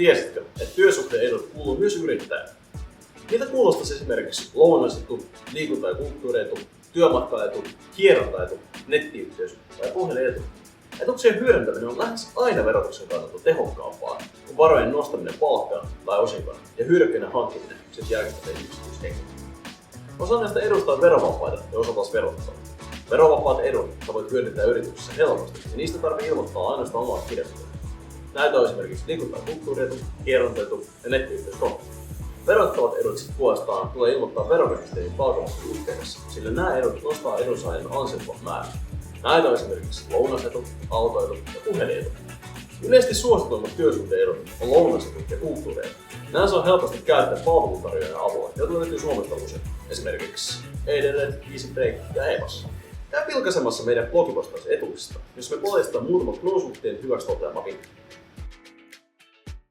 Tiesitkö, että työsuhteen edut kuuluu myös yrittäjälle? Mitä kuulostaisi esimerkiksi lounasetu, liikunta- ja kulttuurietu, työmatkaetu, hierontaetu, nettiyhteys tai puhelinetu? Etuuksien hyödyntäminen on lähes aina verotuksen kannalta tehokkaampaa kuin varojen nostaminen palkkaan tai osinkona ja hyödykkeiden hankkiminen sen jälkikäteen yksityishenkilölle. Osa näistä edusta on verovapaita ja osa taas verottaa. Verovapaat edut sä voit hyödyntää yrityksessä helposti ja niistä tarvitsee ilmoittaa ainoastaan omat kirjanpitoja. Näitä on esimerkiksi liikunta- ja kulttuurietu, hierontaetu ja nettiyhteyskonto. Verottavat edut sitten puolestaan tulee ilmoittaa verorekisterin palkanmaksun yhteydessä, sillä nämä edut nostaa edunsaajan ansiotuloa määrää. Näitä on esimerkiksi lounasetu, autoetu ja puhelinetu. Yleisesti suosituimmat työsuhteen-edut on lounasetu ja kulttuurietu. Nämä saa helposti käyttää palveluntarjoajan avulla, joita löytyy Suomesta usein, esimerkiksi EasyBreak, EasyBreak ja Evassa. Käy vilkaisemassa meidän blogipostaus etuuksista, jos me poljetaan muutamat nuosuhtien hyväksi toteama vinkki.